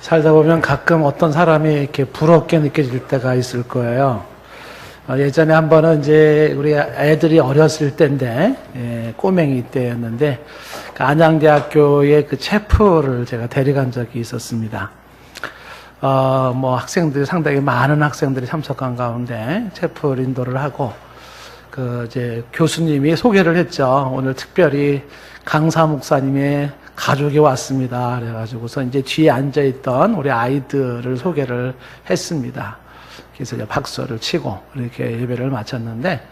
살다 보면 가끔 어떤 사람이 이렇게 부럽게 느껴질 때가 있을 거예요. 예전에 한 번은 이제 우리 애들이 어렸을 때인데, 꼬맹이 때였는데, 그 안양대학교의 그 체프를 제가 데려간 적이 있었습니다. 뭐 학생들이 상당히 많은 학생들이 참석한 가운데 체프 인도를 하고, 이제 교수님이 소개를 했죠. 오늘 특별히 강사 목사님의 가족이 왔습니다. 그래가지고서 이제 뒤에 앉아있던 우리 아이들을 소개를 했습니다. 그래서 이제 박수를 치고 이렇게 예배를 마쳤는데,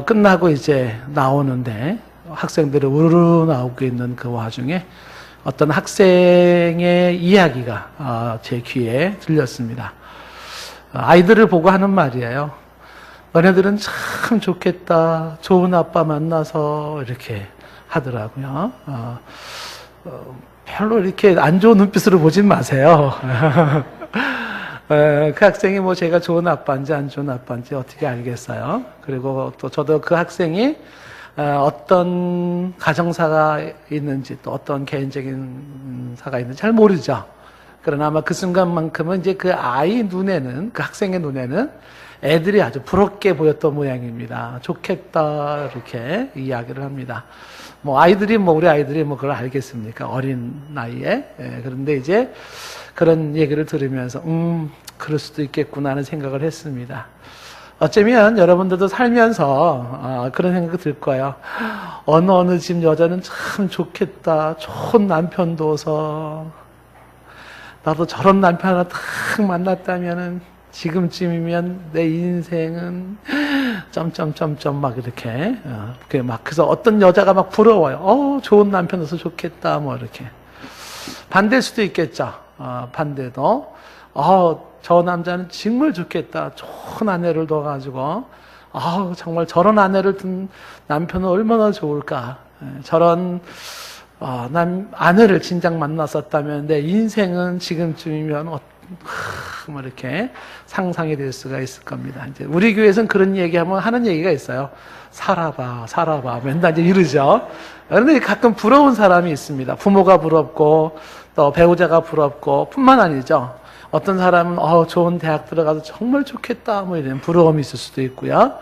끝나고 이제 나오는데 학생들이 우르르 나오고 있는 그 와중에 어떤 학생의 이야기가 제 귀에 들렸습니다. 아이들을 보고 하는 말이에요. 너네들은 참 좋겠다. 좋은 아빠 만나서 이렇게 하더라고요. 별로 이렇게 안 좋은 눈빛으로 보진 마세요. 그 학생이 뭐 제가 좋은 아빠인지 안 좋은 아빠인지 어떻게 알겠어요. 그리고 또 저도 그 학생이 어떤 가정사가 있는지 또 어떤 개인적인 사가 있는지 잘 모르죠. 그러나 아마 그 순간만큼은 이제 그 아이 눈에는, 그 학생의 눈에는 애들이 아주 부럽게 보였던 모양입니다. 좋겠다, 이렇게 이야기를 합니다. 뭐 우리 아이들이 뭐 그걸 알겠습니까? 어린 나이에. 그런데 이제 그런 얘기를 들으면서, 그럴 수도 있겠구나 하는 생각을 했습니다. 어쩌면 여러분들도 살면서 그런 생각이 들 거예요. 어느 집 여자는 참 좋겠다. 좋은 남편 둬서 나도 저런 남편 하나 딱 만났다면은 지금쯤이면 내 인생은 점점점점 막 이렇게 그래서 어떤 여자가 막 부러워요. 좋은 남편 둬서 좋겠다 뭐 이렇게. 반대일 수도 있겠죠. 반대도 저 남자는 정말 좋겠다. 좋은 아내를 둬가지고, 정말 저런 아내를 둔 남편은 얼마나 좋을까. 저런, 아내를 진작 만났었다면 내 인생은 지금쯤이면, 뭐 이렇게 상상이 될 수가 있을 겁니다. 이제 우리 교회에서는 그런 얘기하면 하는 얘기가 있어요. 살아봐, 살아봐. 맨날 이제 이러죠. 그런데 가끔 부러운 사람이 있습니다. 부모가 부럽고, 또 배우자가 부럽고, 뿐만 아니죠. 어떤 사람은 좋은 대학 들어가서 정말 좋겠다 뭐 이런 부러움이 있을 수도 있고요.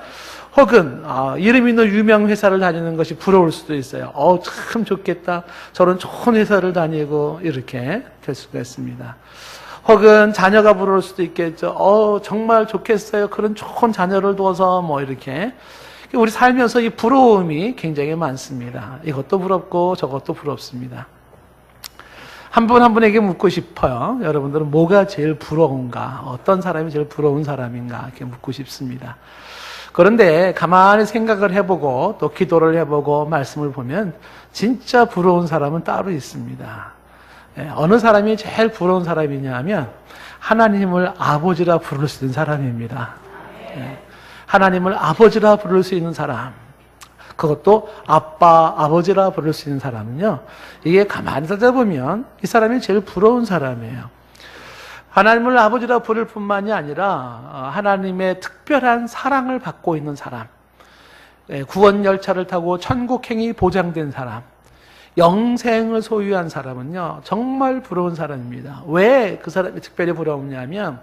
혹은 이름 있는 유명 회사를 다니는 것이 부러울 수도 있어요. 참 좋겠다. 저런 좋은 회사를 다니고 이렇게 될 수가 있습니다. 혹은 자녀가 부러울 수도 있겠죠. 정말 좋겠어요. 그런 좋은 자녀를 둬서 뭐 이렇게. 우리 살면서 이 부러움이 굉장히 많습니다. 이것도 부럽고 저것도 부럽습니다. 한 분 한 분에게 묻고 싶어요. 여러분들은 뭐가 제일 부러운가? 어떤 사람이 제일 부러운 사람인가? 이렇게 묻고 싶습니다. 그런데 가만히 생각을 해보고 또 기도를 해보고 말씀을 보면 진짜 부러운 사람은 따로 있습니다. 어느 사람이 제일 부러운 사람이냐 하면 하나님을 아버지라 부를 수 있는 사람입니다. 하나님을 아버지라 부를 수 있는 사람. 그것도 아빠, 아버지라 부를 수 있는 사람은요, 이게 가만히 찾아보면 이 사람이 제일 부러운 사람이에요. 하나님을 아버지라 부를 뿐만이 아니라 하나님의 특별한 사랑을 받고 있는 사람, 구원 열차를 타고 천국행이 보장된 사람, 영생을 소유한 사람은요, 정말 부러운 사람입니다. 왜 그 사람이 특별히 부러우냐면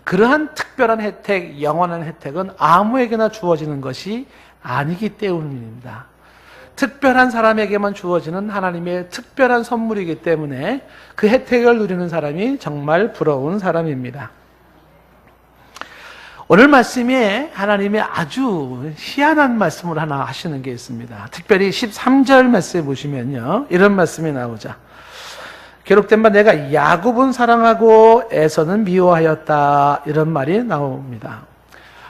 그러한 특별한 혜택, 영원한 혜택은 아무에게나 주어지는 것이 아니기 때문입니다. 특별한 사람에게만 주어지는 하나님의 특별한 선물이기 때문에 그 혜택을 누리는 사람이 정말 부러운 사람입니다. 오늘 말씀에 하나님의 아주 희한한 말씀을 하나 하시는 게 있습니다. 특별히 13절 말씀에 보시면요, 이런 말씀이 나오죠. 기록된 바 내가 야곱은 사랑하고 에서는 미워하였다, 이런 말이 나옵니다.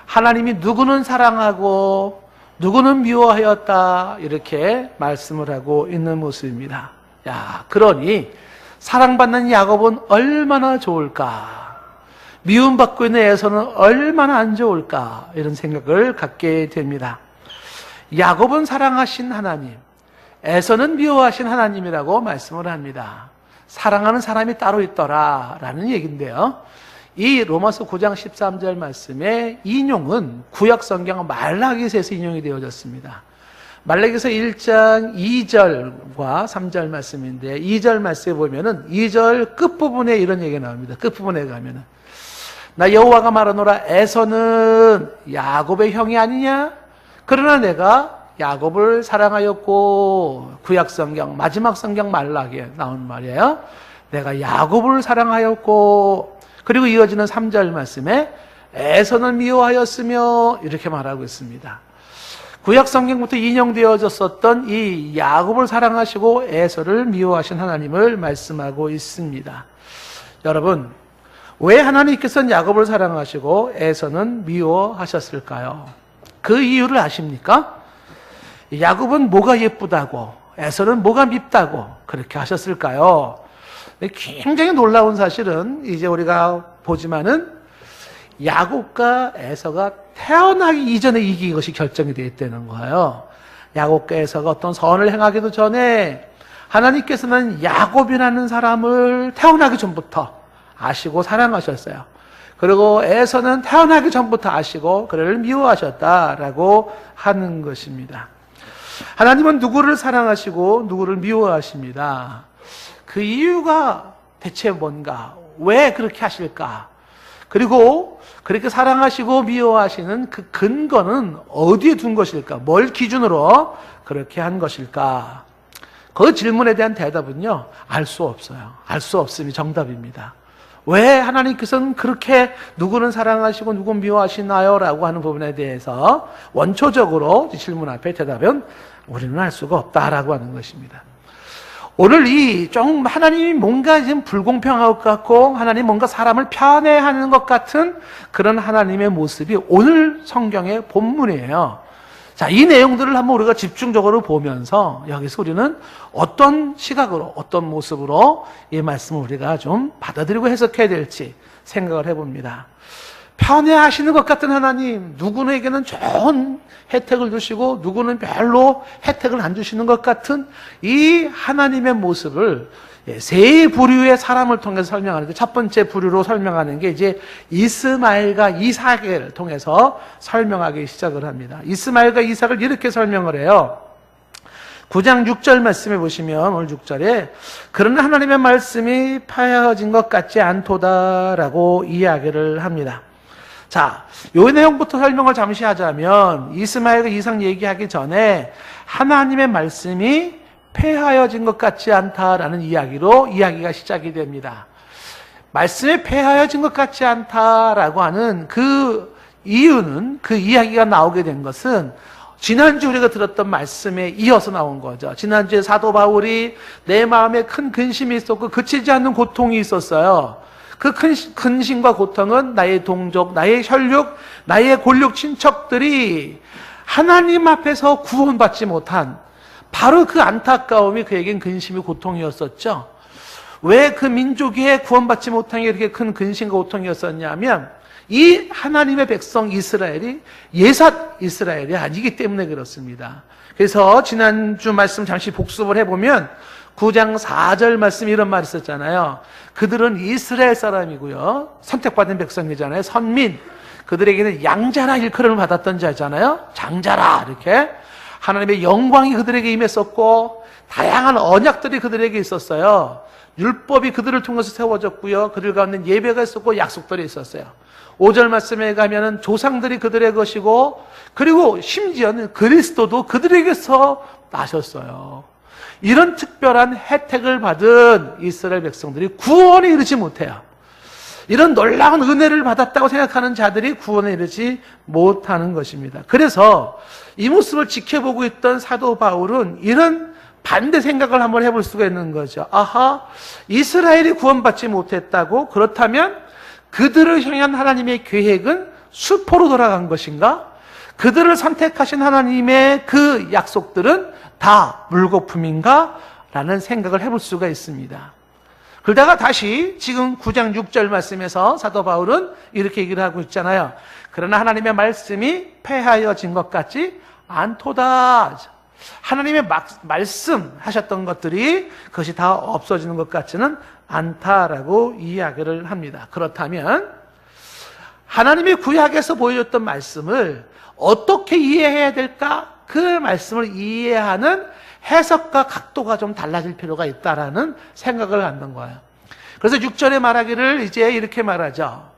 하나님이 누구는 사랑하고 누구는 미워하였다, 이렇게 말씀을 하고 있는 모습입니다. 그러니 사랑받는 야곱은 얼마나 좋을까, 미움받고 있는 에서는 얼마나 안 좋을까, 이런 생각을 갖게 됩니다. 야곱은 사랑하신 하나님, 에서는 미워하신 하나님이라고 말씀을 합니다. 사랑하는 사람이 따로 있더라 라는 얘기인데요, 이 로마서 9장 13절 말씀의 인용은 구약 성경 말라기서에서 인용이 되어졌습니다. 말라기서 1장 2절과 3절 말씀인데 2절 말씀에 보면은 2절 끝부분에 이런 얘기가 나옵니다. 끝부분에 가면은 나 여호와가 말하노라 에서는 야곱의 형이 아니냐? 그러나 내가 야곱을 사랑하였고 구약성경 마지막 성경 말라기에 나온 말이에요. 내가 야곱을 사랑하였고 그리고 이어지는 3절 말씀에 에서는 미워하였으며 이렇게 말하고 있습니다. 구약 성경부터 인용되어졌었던 이 야곱을 사랑하시고 에서를 미워하신 하나님을 말씀하고 있습니다. 여러분, 왜 하나님께서는 야곱을 사랑하시고 에서는 미워하셨을까요? 그 이유를 아십니까? 야곱은 뭐가 예쁘다고 에서는 뭐가 밉다고 그렇게 하셨을까요? 굉장히 놀라운 사실은 이제 우리가 보지만은 야곱과 에서가 태어나기 이전에 이것이 결정이 되어 있다는 거예요. 야곱과 에서가 어떤 선을 행하기도 전에 하나님께서는 야곱이라는 사람을 태어나기 전부터 아시고 사랑하셨어요. 그리고 에서는 태어나기 전부터 아시고 그를 미워하셨다라고 하는 것입니다. 하나님은 누구를 사랑하시고 누구를 미워하십니다. 그 이유가 대체 뭔가? 왜 그렇게 하실까? 그리고 그렇게 사랑하시고 미워하시는 그 근거는 어디에 둔 것일까? 뭘 기준으로 그렇게 한 것일까? 그 질문에 대한 대답은요, 알 수 없어요. 알 수 없음이 정답입니다. 왜 하나님께서는 그렇게 누구는 사랑하시고 누구는 미워하시나요? 라고 하는 부분에 대해서 원초적으로 질문 앞에 대답은 우리는 알 수가 없다라고 하는 것입니다. 오늘 좀 하나님이 뭔가 지금 불공평한 것 같고 하나님 뭔가 사람을 편애하는 것 같은 그런 하나님의 모습이 오늘 성경의 본문이에요. 자, 이 내용들을 한번 우리가 집중적으로 보면서 여기서 우리는 어떤 시각으로 어떤 모습으로 이 말씀을 우리가 좀 받아들이고 해석해야 될지 생각을 해봅니다. 편애하시는 것 같은 하나님, 누구에게는 좋은 혜택을 주시고 누구는 별로 혜택을 안 주시는 것 같은 이 하나님의 모습을 세 부류의 사람을 통해서 설명하는데 첫 번째 부류로 설명하는 게 이제 이스마엘과 이삭을 통해서 설명하기 시작을 합니다. 이스마엘과 이삭을 이렇게 설명을 해요. 9장 6절 말씀에 보시면 오늘 6절에 그러나 하나님의 말씀이 파여진 것 같지 않도다라고 이야기를 합니다. 자, 요 내용부터 설명을 잠시 하자면 이스마엘과 이삭 얘기하기 전에 하나님의 말씀이 폐하여진 것 같지 않다라는 이야기로 이야기가 시작이 됩니다. 말씀이 폐하여진 것 같지 않다라고 하는 그 이유는 그 이야기가 나오게 된 것은 지난주 우리가 들었던 말씀에 이어서 나온 거죠. 지난주에 사도 바울이 내 마음에 큰 근심이 있었고 그치지 않는 고통이 있었어요. 그 근심과 고통은 나의 동족, 나의 혈육, 나의 골육 친척들이 하나님 앞에서 구원받지 못한 바로 그 안타까움이 그에겐 근심이 고통이었었죠. 왜 그 민족이 구원받지 못한 게 이렇게 큰 근심과 고통이었었냐면 이 하나님의 백성 이스라엘이 예삿 이스라엘이 아니기 때문에 그렇습니다. 그래서 지난주 말씀 잠시 복습을 해보면 9장 4절 말씀에 이런 말이 있었잖아요. 그들은 이스라엘 사람이고요. 선택받은 백성이잖아요. 선민. 그들에게는 양자라 일컬음을 받았던 자잖아요. 장자라 이렇게. 하나님의 영광이 그들에게 임했었고 다양한 언약들이 그들에게 있었어요. 율법이 그들을 통해서 세워졌고요. 그들 가운데 예배가 있었고 약속들이 있었어요. 5절 말씀에 가면은 조상들이 그들의 것이고 그리고 심지어는 그리스도도 그들에게서 나셨어요. 이런 특별한 혜택을 받은 이스라엘 백성들이 구원에 이르지 못해요. 이런 놀라운 은혜를 받았다고 생각하는 자들이 구원에 이르지 못하는 것입니다. 그래서 이 모습을 지켜보고 있던 사도 바울은 이런 반대 생각을 한번 해볼 수가 있는 거죠. 아하, 이스라엘이 구원받지 못했다고? 그렇다면 그들을 향한 하나님의 계획은 수포로 돌아간 것인가? 그들을 선택하신 하나님의 그 약속들은 다 물거품인가? 라는 생각을 해볼 수가 있습니다. 그러다가 다시 지금 9장 6절 말씀에서 사도 바울은 이렇게 얘기를 하고 있잖아요. 그러나 하나님의 말씀이 폐하여진 것 같지 않도다. 하나님의 말씀하셨던 것들이 그것이 다 없어지는 것 같지는 않다라고 이야기를 합니다. 그렇다면 하나님의 구약에서 보여줬던 말씀을 어떻게 이해해야 될까? 그 말씀을 이해하는 해석과 각도가 좀 달라질 필요가 있다라는 생각을 갖는 거예요. 그래서 6절에 말하기를 이제 이렇게 말하죠.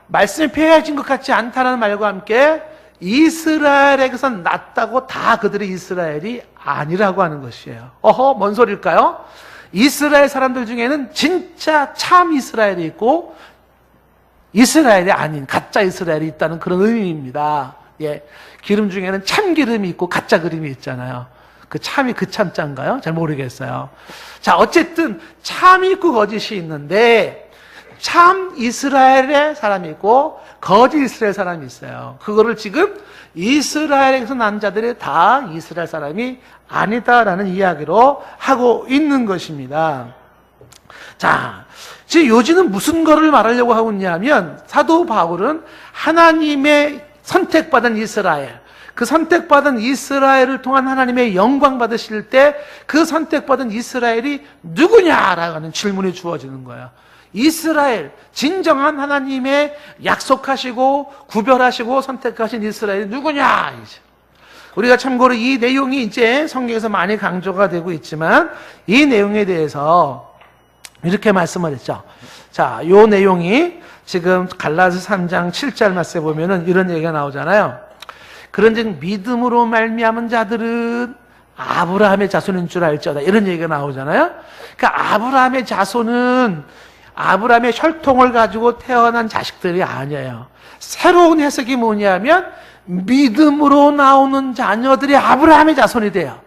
말씀이 폐해진 것 같지 않다는 말과 함께 이스라엘에게서 났다고 다 그들이 이스라엘이 아니라고 하는 것이에요. 어허, 뭔 소리일까요? 이스라엘 사람들 중에는 진짜 참 이스라엘이 있고 이스라엘이 아닌 가짜 이스라엘이 있다는 그런 의미입니다. 예, 기름 중에는 참 기름이 있고 가짜 기름이 있잖아요. 그 참이 그 참자인가요? 잘 모르겠어요. 자, 어쨌든 참이 있고 거짓이 있는데 참 이스라엘의 사람이 있고 거짓 이스라엘 사람이 있어요. 그거를 지금 이스라엘에서 난 자들이 다 이스라엘 사람이 아니다라는 이야기로 하고 있는 것입니다. 자, 지금 요지는 무슨 거를 말하려고 하고 있냐면 사도 바울은 하나님의 선택받은 이스라엘, 그 선택받은 이스라엘을 통한 하나님의 영광 받으실 때 그 선택받은 이스라엘이 누구냐라고 하는 질문이 주어지는 거예요. 이스라엘, 진정한 하나님의 약속하시고 구별하시고 선택하신 이스라엘이 누구냐? 우리가 참고로 이 내용이 이제 성경에서 많이 강조가 되고 있지만 이 내용에 대해서 이렇게 말씀을 했죠. 자, 요 내용이 지금 갈라디아서 3장 7절 말씀에 보면은 이런 얘기가 나오잖아요. 그런즉 믿음으로 말미암은 자들은 아브라함의 자손인 줄 알지어다. 이런 얘기가 나오잖아요. 그러니까 아브라함의 자손은 아브라함의 혈통을 가지고 태어난 자식들이 아니에요. 새로운 해석이 뭐냐면 믿음으로 나오는 자녀들이 아브라함의 자손이 돼요.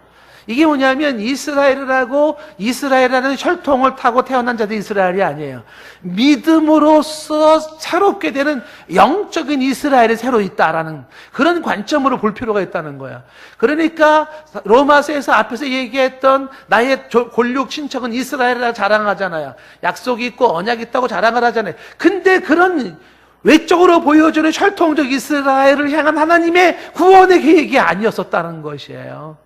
이게 뭐냐면 이스라엘이라고 이스라엘이라는 혈통을 타고 태어난 자들이 이스라엘이 아니에요. 믿음으로써 새롭게 되는 영적인 이스라엘이 새로 있다라는 그런 관점으로 볼 필요가 있다는 거예요. 그러니까 로마서에서 앞에서 얘기했던 나의 골육 친척은 이스라엘이라 자랑하잖아요. 약속이 있고 언약이 있다고 자랑을 하잖아요. 근데 그런 외적으로 보여주는 혈통적 이스라엘을 향한 하나님의 구원의 계획이 아니었었다는 것이에요.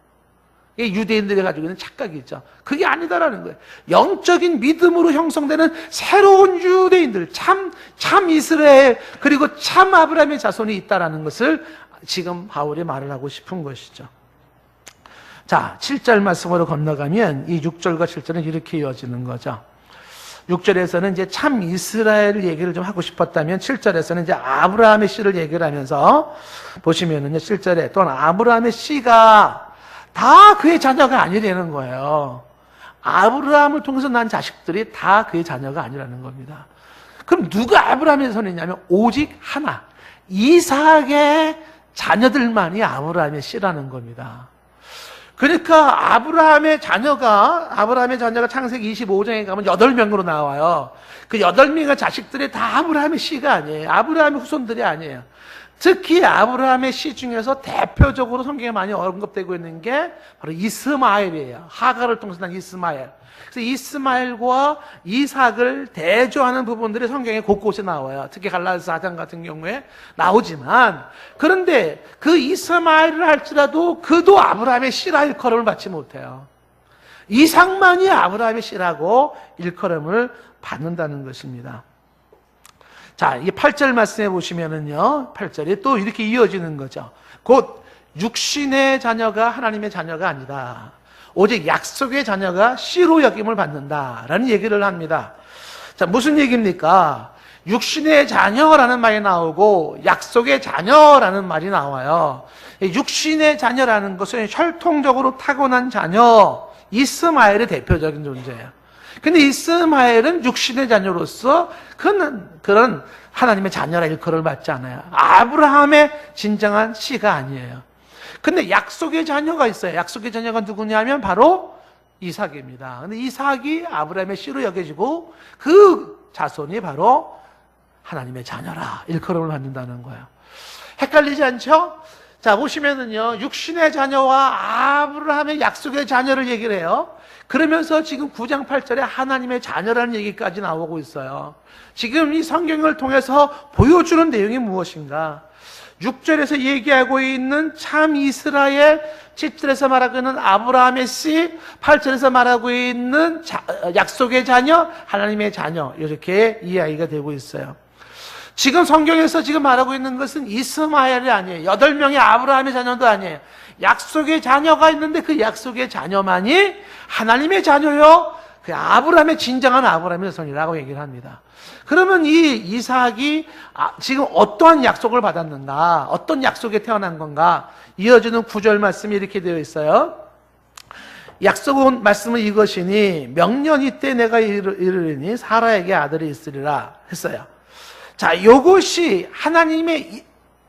이게 유대인들이 가지고 있는 착각이죠. 그게 아니다라는 거예요. 영적인 믿음으로 형성되는 새로운 유대인들, 참 이스라엘, 그리고 참 아브라함의 자손이 있다라는 것을 지금 바울이 말을 하고 싶은 것이죠. 자, 7절 말씀으로 건너가면 이 6절과 7절은 이렇게 이어지는 거죠. 6절에서는 이제 참 이스라엘 얘기를 좀 하고 싶었다면 7절에서는 이제 아브라함의 씨를 얘기를 하면서 보시면은요, 7절에 또한 아브라함의 씨가 다 그의 자녀가 아니라는 거예요. 아브라함을 통해서 난 자식들이 다 그의 자녀가 아니라는 겁니다. 그럼 누가 아브라함의 선이냐면 오직 하나, 이삭의 자녀들만이 아브라함의 씨라는 겁니다. 그러니까 아브라함의 자녀가 창세기 25장에 가면 8명으로 나와요. 그 8명의 자식들이 다 아브라함의 씨가 아니에요. 아브라함의 후손들이 아니에요. 특히 아브라함의 씨 중에서 대표적으로 성경에 많이 언급되고 있는 게 바로 이스마엘이에요. 하갈을 통해서 난 이스마엘. 그래서 이스마엘과 이삭을 대조하는 부분들이 성경에 곳곳에 나와요. 특히 갈라디아서 4장 같은 경우에 나오지만, 그런데 그 이스마엘을 할지라도 그도 아브라함의 씨라 일컬음을 받지 못해요. 이삭만이 아브라함의 씨라고 일컬음을 받는다는 것입니다. 자, 이 8절 말씀해 보시면은요, 8절이 또 이렇게 이어지는 거죠. 곧 육신의 자녀가 하나님의 자녀가 아니다. 오직 약속의 자녀가 씨로 여김을 받는다라는 얘기를 합니다. 자, 무슨 얘기입니까? 육신의 자녀라는 말이 나오고 약속의 자녀라는 말이 나와요. 육신의 자녀라는 것은 혈통적으로 타고난 자녀, 이스마엘의 대표적인 존재예요. 근데 이스마엘은 육신의 자녀로서 그런 하나님의 자녀라 일컬음을 받지 않아요. 아브라함의 진정한 씨가 아니에요. 근데 약속의 자녀가 있어요. 약속의 자녀가 누구냐면 바로 이삭입니다. 근데 이삭이 아브라함의 씨로 여겨지고 그 자손이 바로 하나님의 자녀라 일컬음을 받는다는 거예요. 헷갈리지 않죠? 자, 보시면은요, 육신의 자녀와 아브라함의 약속의 자녀를 얘기를 해요. 그러면서 지금 9장 8절에 하나님의 자녀라는 얘기까지 나오고 있어요. 지금 이 성경을 통해서 보여주는 내용이 무엇인가? 6절에서 얘기하고 있는 참 이스라엘, 7절에서 말하고 있는 아브라함의 씨, 8절에서 말하고 있는 약속의 자녀, 하나님의 자녀, 이렇게 이야기가 되고 있어요. 지금 성경에서 지금 말하고 있는 것은 이스마엘이 아니에요. 8명의 아브라함의 자녀도 아니에요. 약속의 자녀가 있는데 그 약속의 자녀만이 하나님의 자녀요. 그 아브라함의 진정한 아브라함의 자손이라고 얘기를 합니다. 그러면 이 이삭이 지금 어떠한 약속을 받았는가? 어떤 약속에 태어난 건가? 이어지는 9절 말씀이 이렇게 되어 있어요. 약속은 말씀은 이것이니 명년이 때 내가 이르리니 사라에게 아들이 있으리라 했어요. 자, 요것이 하나님의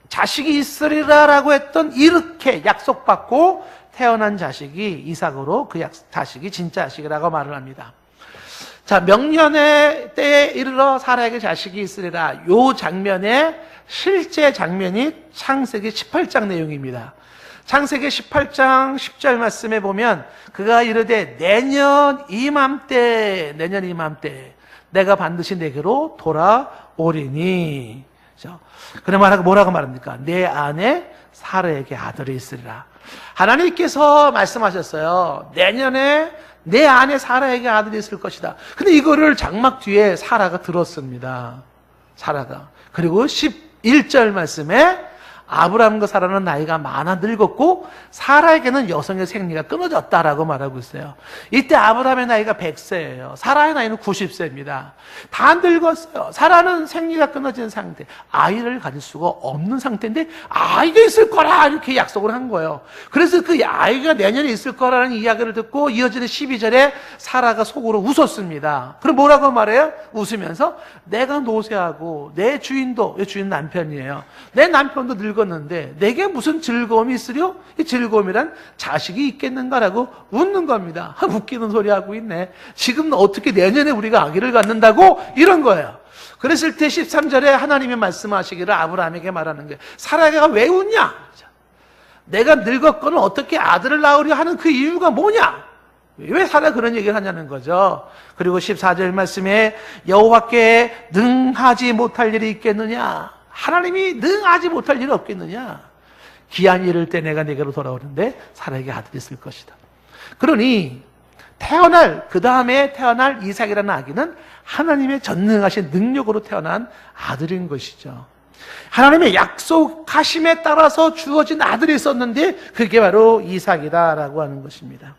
자식이 있으리라라고 했던 이렇게 약속받고 태어난 자식이 이삭으로 그 자식이 진짜 자식이라고 말을 합니다. 자, 명년의 때에 이르러 사라에게 자식이 있으리라. 요 장면의 실제 장면이 창세기 18장 내용입니다. 창세기 18장 10절 말씀에 보면 그가 이르되 내년 이맘때 내가 반드시 내게로 돌아오리니. 그러면 뭐라고 말합니까? 내 안에 사라에게 아들이 있으리라. 하나님께서 말씀하셨어요. 내년에 내 안에 사라에게 아들이 있을 것이다. 근데 이거를 장막 뒤에 사라가 들었습니다. 사라가. 그리고 11절 말씀에 아브라함과 사라는 나이가 많아 늙었고 사라에게는 여성의 생리가 끊어졌다라고 말하고 있어요. 이때 아브라함의 나이가 100세예요. 사라의 나이는 90세입니다. 다 늙었어요. 사라는 생리가 끊어진 상태, 아이를 가질 수가 없는 상태인데 아이가 있을 거라 이렇게 약속을 한 거예요. 그래서 그 아이가 내년에 있을 거라는 이야기를 듣고 이어지는 12절에 사라가 속으로 웃었습니다. 그럼 뭐라고 말해요? 웃으면서 내가 노쇠하고 내 주인도, 주인 남편이에요. 내 남편도 늙었는데 내게 무슨 즐거움이 있으려? 이 즐거움이란 자식이 있겠는가라고 웃는 겁니다. 웃기는 소리 하고 있네. 지금 어떻게 내년에 우리가 아기를 갖는다고? 이런 거예요. 그랬을 때 13절에 하나님이 말씀하시기를 아브라함에게 말하는 거예요. 사라가 왜 웃냐? 내가 늙었거늘 어떻게 아들을 낳으려 하는 그 이유가 뭐냐? 왜 사라 그런 얘기를 하냐는 거죠. 그리고 14절 말씀에 여호와께 능하지 못할 일이 있겠느냐? 하나님이 능하지 못할 일이 없겠느냐? 기한이 이를 때 내가 네게로 돌아오는데 사라에게 아들이 있을 것이다. 그러니 그 다음에 태어날 이삭이라는 아기는 하나님의 전능하신 능력으로 태어난 아들인 것이죠. 하나님의 약속하심에 따라서 주어진 아들이 있었는데 그게 바로 이삭이다라고 하는 것입니다.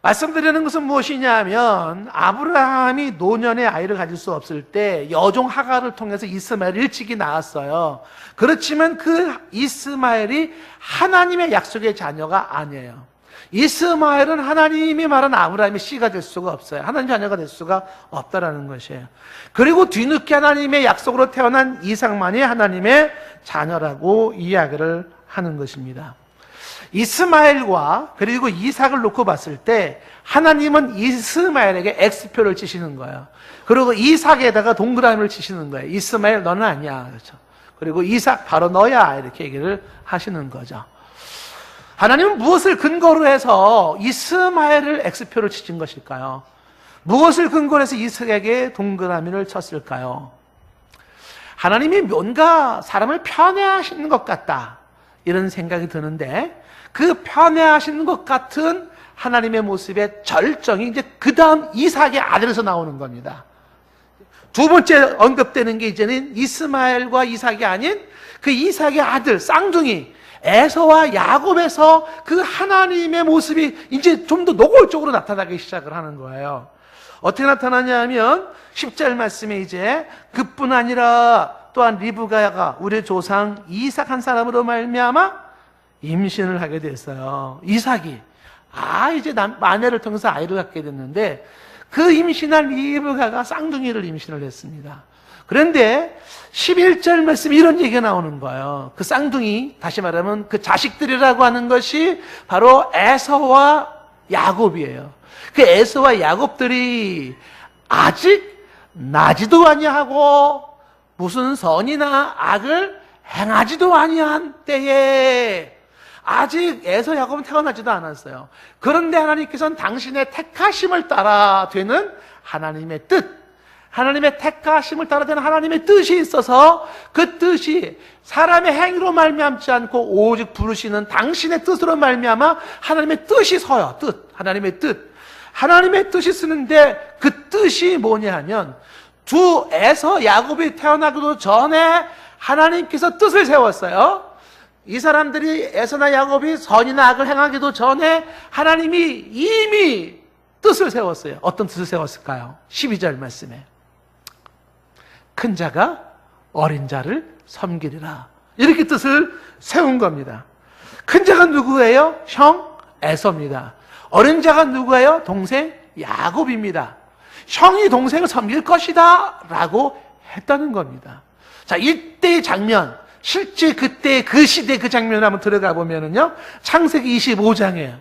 말씀드리는 것은 무엇이냐 하면 아브라함이 노년에 아이를 가질 수 없을 때 여종 하갈을 통해서 이스마엘을 일찍이 낳았어요. 그렇지만 그 이스마엘이 하나님의 약속의 자녀가 아니에요. 이스마엘은 하나님이 말한 아브라함의 씨가 될 수가 없어요. 하나님의 자녀가 될 수가 없다라는 것이에요. 그리고 뒤늦게 하나님의 약속으로 태어난 이삭만이 하나님의 자녀라고 이야기를 하는 것입니다. 이스마엘과 그리고 이삭을 놓고 봤을 때 하나님은 이스마엘에게 X표를 치시는 거예요. 그리고 이삭에다가 동그라미를 치시는 거예요. 이스마엘 너는 아니야. 그렇죠. 그리고 이삭 바로 너야 이렇게 얘기를 하시는 거죠. 하나님은 무엇을 근거로 해서 이스마엘을 X표를 치신 것일까요? 무엇을 근거로 해서 이삭에게 동그라미를 쳤을까요? 하나님이 뭔가 사람을 편애하시는 것 같다 이런 생각이 드는데 그 편애하시는 것 같은 하나님의 모습의 절정이 이제 그 다음 이삭의 아들에서 나오는 겁니다. 두 번째 언급되는 게 이제는 이스마엘과 이삭이 아닌 그 이삭의 아들 쌍둥이 에서와 야곱에서 그 하나님의 모습이 이제 좀 더 노골적으로 나타나기 시작을 하는 거예요. 어떻게 나타나냐 하면 10절 말씀에 이제 그뿐 아니라 또한 리브가가 우리 조상 이삭 한 사람으로 말미암아 임신을 하게 됐어요. 이삭이 이제 아내를 통해서 아이를 갖게 됐는데 그 임신한 리브가가 쌍둥이를 임신을 했습니다. 그런데 11절 말씀에 이런 얘기가 나오는 거예요. 그 쌍둥이, 다시 말하면 그 자식들이라고 하는 것이 바로 에서와 야곱이에요. 그 에서와 야곱들이 아직 나지도 아니하고 무슨 선이나 악을 행하지도 아니한 때에 아직 에서 야곱은 태어나지도 않았어요. 그런데 하나님께서는 당신의 택하심을 따라 되는 하나님의 뜻, 하나님의 택하심을 따라 되는 하나님의 뜻이 있어서 그 뜻이 사람의 행위로 말미암지 않고 오직 부르시는 당신의 뜻으로 말미암아 하나님의 뜻이 서요. 뜻, 하나님의 뜻. 하나님의 뜻이 쓰는데 그 뜻이 뭐냐 하면 두 에서 야곱이 태어나기도 전에 하나님께서 뜻을 세웠어요. 이 사람들이 에서나 야곱이 선이나 악을 행하기도 전에 하나님이 이미 뜻을 세웠어요. 어떤 뜻을 세웠을까요? 12절 말씀에 큰 자가 어린 자를 섬기리라, 이렇게 뜻을 세운 겁니다. 큰 자가 누구예요? 형 에서입니다. 어린 자가 누구예요? 동생 야곱입니다. 형이 동생을 섬길 것이다 라고 했다는 겁니다. 자, 이때의 장면, 실제 그때 그 시대 그 장면을 한번 들어가 보면은요, 창세기 25장이에요.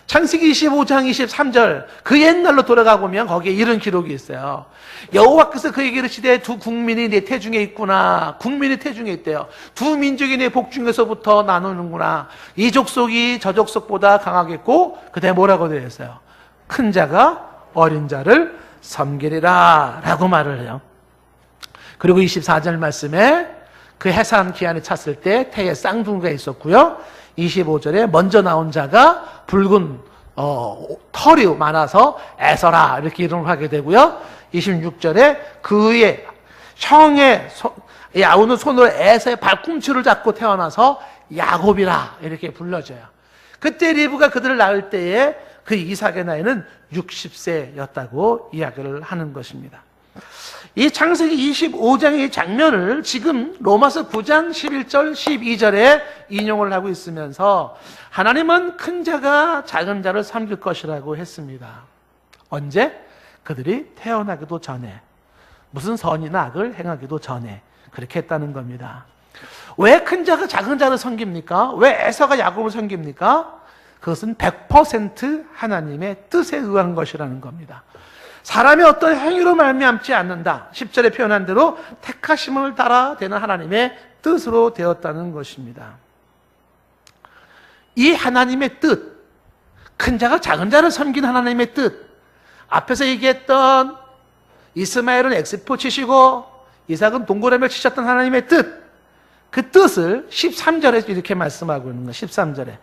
창세기 25장 23절, 그 옛날로 돌아가 보면 거기에 이런 기록이 있어요. 여호와께서 그에게 이르시되 두 국민이 내 태중에 있구나. 국민이 태중에 있대요. 두 민족이 내 복중에서부터 나누는구나. 이 족속이 저 족속보다 강하겠고, 그때 뭐라고 되어 있어요? 큰 자가 어린 자를 섬기리라 라고 말을 해요. 그리고 24절 말씀에 그 해산 기한에 찼을 때 태에 쌍둥이가 있었고요. 25절에 먼저 나온 자가 붉은 털이 많아서 에서라 이렇게 이름을 하게 되고요. 26절에 그의 형의 야곱은 손으로 에서의 발꿈치를 잡고 태어나서 야곱이라 이렇게 불러져요. 그때 리브가 그들을 낳을 때에 그 이삭의 나이는 60세였다고 이야기를 하는 것입니다. 이 창세기 25장의 장면을 지금 로마서 9장 11절 12절에 인용을 하고 있으면서 하나님은 큰 자가 작은 자를 섬길 것이라고 했습니다. 언제? 그들이 태어나기도 전에, 무슨 선이나 악을 행하기도 전에 그렇게 했다는 겁니다. 왜 큰 자가 작은 자를 섬깁니까? 왜 에서가 야곱을 섬깁니까? 그것은 100% 하나님의 뜻에 의한 것이라는 겁니다. 사람이 어떤 행위로 말미암지 않는다. 10절에 표현한 대로 택하심을 따라 되는 하나님의 뜻으로 되었다는 것입니다. 이 하나님의 뜻, 큰 자가 작은 자를 섬긴 하나님의 뜻, 앞에서 얘기했던 이스마엘은 엑스포 치시고 이삭은 동고라미를 치셨던 하나님의 뜻, 그 뜻을 13절에 이렇게 말씀하고 있는 거예요. 13절에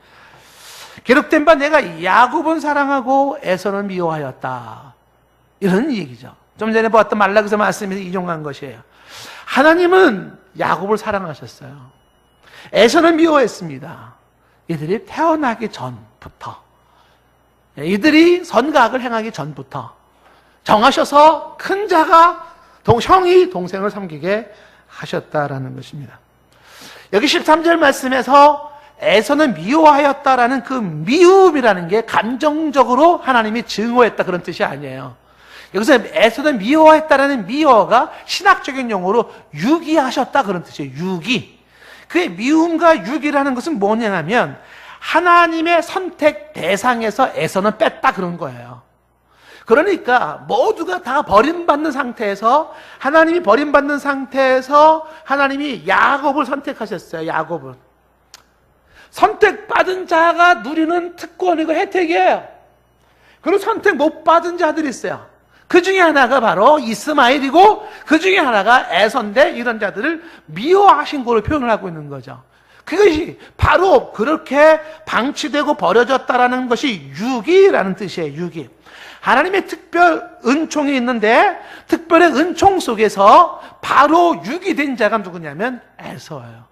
기록된 바 내가 야곱은 사랑하고 에서는 미워하였다, 이런 얘기죠. 좀 전에 보았던 말라기서 말씀에서 인용한 것이에요. 하나님은 야곱을 사랑하셨어요. 에서는 미워했습니다. 이들이 태어나기 전부터, 이들이 선과 악을 행하기 전부터 정하셔서 큰 자가 형이 동생을 섬기게 하셨다라는 것입니다. 여기 13절 말씀에서 에서는 미워하였다라는 그 미움이라는 게 감정적으로 하나님이 증오했다 그런 뜻이 아니에요. 여기서 에서는 미워했다라는 미워가 신학적인 용어로 유기하셨다 그런 뜻이에요. 유기. 그의 미움과 유기라는 것은 뭐냐면 하나님의 선택 대상에서 에서는 뺐다 그런 거예요. 그러니까 모두가 다 버림받는 상태에서, 하나님이 버림받는 상태에서 하나님이 야곱을 선택하셨어요. 야곱을. 선택받은 자가 누리는 특권이고 혜택이에요. 그리고 선택 못 받은 자들이 있어요. 그 중에 하나가 바로 이스마엘이고 그 중에 하나가 에서인데, 이런 자들을 미워하신 거로 표현을 하고 있는 거죠. 그것이 바로 그렇게 방치되고 버려졌다라는 것이 유기라는 뜻이에요. 유기. 하나님의 특별 은총이 있는데 특별의 은총 속에서 바로 유기된 자가 누구냐면 에서예요.